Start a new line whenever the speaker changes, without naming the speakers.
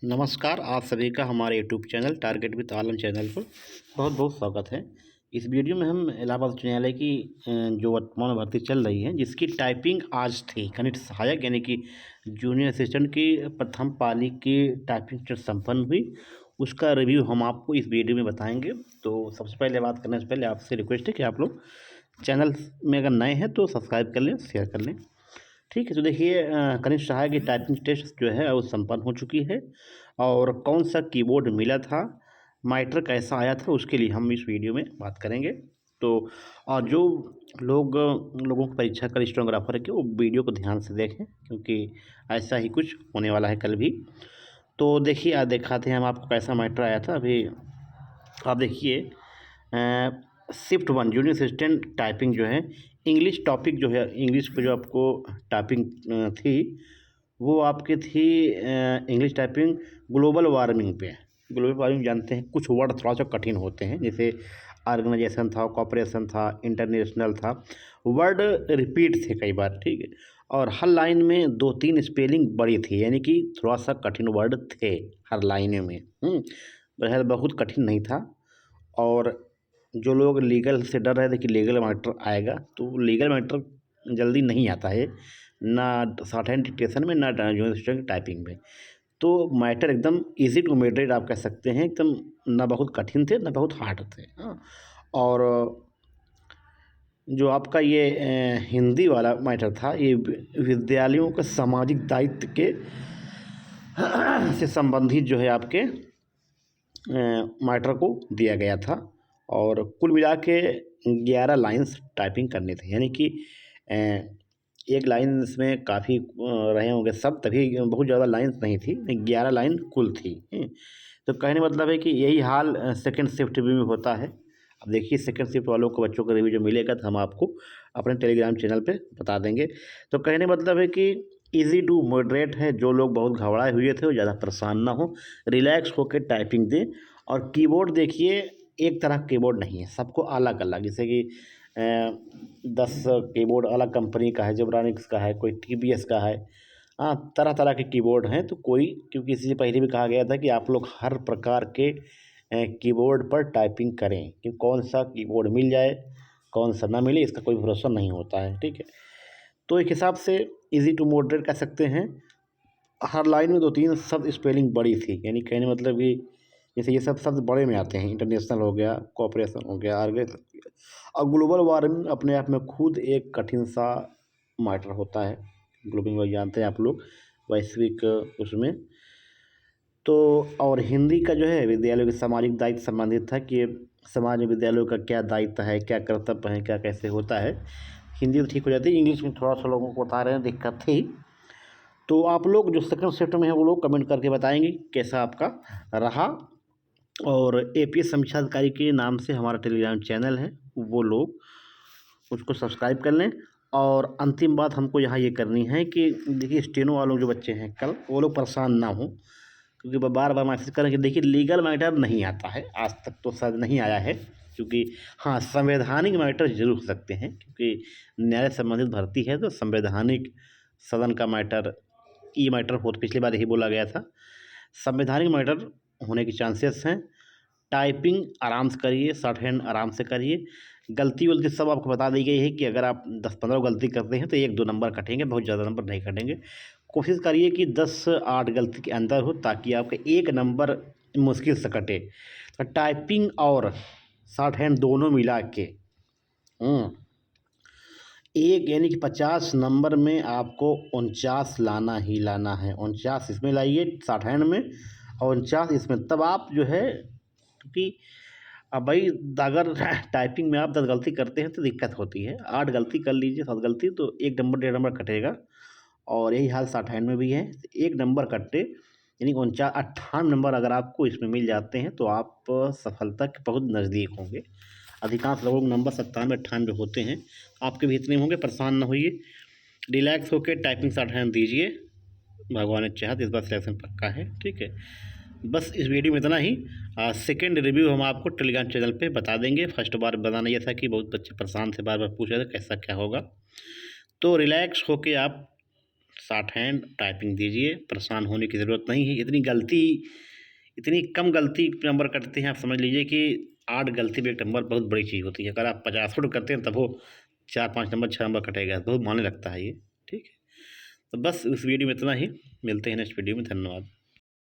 नमस्कार, आप सभी का हमारे YouTube channel target with Alam channel पर बहुत बहुत स्वागत है। इस वीडियो में हम इलाहाबाद उच्च न्यायालय की जो वर्तमान भर्ती चल रही है जिसकी टाइपिंग आज थी, खनिज सहायक यानी कि जूनियर असिस्टेंट की प्रथम पाली की टाइपिंग जो संपन्न हुई, उसका रिव्यू हम आपको इस वीडियो में बताएंगे। तो सबसे पहले बात करने से पहले आपसे रिक्वेस्ट है कि आप लोग चैनल में अगर नए हैं तो सब्सक्राइब कर लें, शेयर कर लें। ठीक है, तो देखिए कनिष्ठ सहायक की टाइपिंग टेस्ट जो है वो संपन्न हो चुकी है। और कौन सा कीबोर्ड मिला था, माइटर कैसा आया था, उसके लिए हम इस वीडियो में बात करेंगे। तो और जो लोगों की परीक्षा का स्टेनोग्राफर है कि वो वीडियो को ध्यान से देखें, क्योंकि ऐसा ही कुछ होने वाला है कल भी। तो देखिए आज दिखाते हैं हम आपको कैसा माइटर आया था। अभी आप देखिए शिफ्ट 1 जूनियर असिस्टेंट टाइपिंग जो है, इंग्लिश टॉपिक जो है, इंग्लिश पे जो आपको टाइपिंग थी वो आपकी थी इंग्लिश टाइपिंग ग्लोबल वार्मिंग पे। ग्लोबल वार्मिंग जानते हैं, कुछ वर्ड थोड़ा सा कठिन होते हैं, जैसे ऑर्गेनाइजेशन था, कॉपरेशन था, इंटरनेशनल था, वर्ड रिपीट थे कई बार। ठीक है, और हर लाइन में 2-3 स्पेलिंग बड़ी थी, यानी कि थोड़ा सा कठिन वर्ड थे हर लाइन में। बहर बहुत कठिन नहीं था। और जो लोग लीगल से डर रहे थे कि लीगल मैटर आएगा, तो लीगल मैटर जल्दी नहीं आता है, ना शॉर्ट हैंड डिक्टेशन में, ना जूनियर टाइपिंग में। तो मैटर एकदम इजी टू मॉडरेट आप कह सकते हैं, एकदम ना बहुत कठिन थे ना बहुत हार्ड थे। हाँ, और जो आपका ये हिंदी वाला मैटर था, ये विद्यालयों के सामाजिक दायित्व के से संबंधित जो है आपके मैटर को दिया गया था। और कुल मिला के 11 लाइन्स टाइपिंग करने थे, यानी कि एक लाइन इसमें काफ़ी रहे होंगे सब, तभी बहुत ज़्यादा लाइन्स नहीं थी, 11 लाइन कुल थी। तो कहने मतलब है कि यही हाल सेकंड शिफ्ट में होता है। अब देखिए सेकंड शिफ्ट वालों को बच्चों का रिव्यू जो मिलेगा तो हम आपको अपने टेलीग्राम चैनल पे बता देंगे। तो कहने मतलब है कि इजी टू मॉडरेट है, जो लोग बहुत घबराए हुए थे वो ज़्यादा परेशान ना हो, रिलैक्स होकर टाइपिंग दें। और कीबोर्ड देखिए एक तरह कीबोर्ड नहीं है, सबको अलग अलग, जैसे कि 10 कीबोर्ड अलग कंपनी का है, जेब्रानिक्स का है, कोई टीवीएस का है। हाँ, तरह तरह के कीबोर्ड हैं। तो कोई, क्योंकि इसी से पहले भी कहा गया था कि आप लोग हर प्रकार के कीबोर्ड पर टाइपिंग करें, कि कौन सा कीबोर्ड मिल जाए कौन सा ना मिले इसका कोई भरोसा नहीं होता है। ठीक है, तो एक हिसाब से इजी टू मॉडरेट कह सकते हैं। हर लाइन में 2-3 शब्द स्पेलिंग बड़ी थी, यानी कहने मतलब कि जैसे ये सब शब्द बड़े में आते हैं, इंटरनेशनल हो गया, कॉपरेशन हो गया, ऑर्गेनाइजेशन हो गया। और ग्लोबल वार्मिंग अपने आप में खुद एक कठिन सा मैटर होता है। ग्लोबल वार्मिंग जानते हैं आप लोग, वैश्विक उसमें। तो और हिंदी का जो है विद्यालयों के सामाजिक दायित्व संबंधित था, कि समाज में विद्यालयों का क्या दायित्व है, क्या कर्तव्य है, क्या कैसे होता है। हिंदी तो ठीक हो जाती है, इंग्लिश में थोड़ा सा लोगों को बता रहे हैं दिक्कत थी। तो आप लोग जो सेकंड शिफ्ट में है वो लोग कमेंट करके बताएंगे कैसा आपका रहा। और एपीएस समीक्षा अधिकारी के नाम से हमारा टेलीग्राम चैनल है, वो लोग उसको सब्सक्राइब कर लें। और अंतिम बात हमको यहाँ ये करनी है कि देखिए स्टेनो वालों जो बच्चे हैं कल, वो लोग परेशान ना हो, क्योंकि बार बार मैसेज करें कि देखिए लीगल मैटर नहीं आता है, आज तक तो शायद नहीं आया है। क्योंकि हाँ, संवैधानिक मैटर जरूर हो सकते हैं, क्योंकि न्याय संबंधित भर्ती है, तो संवैधानिक सदन का मैटर, ई मैटर हो, तो पिछली बार यही बोला गया था, संवैधानिक मैटर होने के चांसेस हैं। टाइपिंग आराम से करिए, शॉर्ट हैंड आराम से करिए। गलती वलती सब आपको बता दी गई है कि अगर आप 10-15 गलती करते हैं तो 1-2 नंबर कटेंगे, बहुत ज़्यादा नंबर नहीं कटेंगे। कोशिश करिए कि 10-8 गलती के अंदर हो, ताकि आपका 1 नंबर मुश्किल से कटे। तो टाइपिंग और शॉर्ट हैंड दोनों मिला के एक, यानी कि 50 नंबर में आपको 49 लाना ही लाना है। 49 इसमें लाइए शॉर्ट हैंड में, और 49 इसमें, तब आप जो है, क्योंकि अब भाई अगर टाइपिंग में आप 10 गलती करते हैं तो दिक्कत होती है, 8 गलती कर लीजिए, 7 गलती, तो 1 नंबर 1.5 नंबर कटेगा। और यही हाल शॉर्ट हैंड में भी है, 1 नंबर कटे, यानी 58 नंबर अगर आपको इसमें मिल जाते हैं तो आप सफलता के बहुत नज़दीक होंगे। अधिकांश लोगों के नंबर 97-98 होते हैं, आपके भी इतने होंगे, परेशान ना होइए, रिलैक्स होकर टाइपिंग शॉर्ट हैंड दीजिए। भगवान ने चाहा तो इस बार सिलेक्शन पक्का है। ठीक है, बस इस वीडियो में इतना ही। सेकेंड रिव्यू हम आपको टेलीग्राम चैनल पे बता देंगे। फर्स्ट बार बताना यह था कि बहुत बच्चे परेशान थे, बार बार पूछ रहे थे कैसा क्या होगा। तो रिलैक्स होके आप शॉर्ट हैंड टाइपिंग दीजिए, परेशान होने की ज़रूरत नहीं है। इतनी कम गलती नंबर कटते हैं, आप समझ लीजिए कि 8 गलती में 1 नंबर बहुत बड़ी चीज़ होती है। अगर आप 50 फुट करते हैं तब वो 4-5 नंबर 6 नंबर कटेगा, बहुत मायने लगता है ये। ठीक है, तो बस इस वीडियो में इतना ही, मिलते हैं नेक्स्ट वीडियो में। धन्यवाद।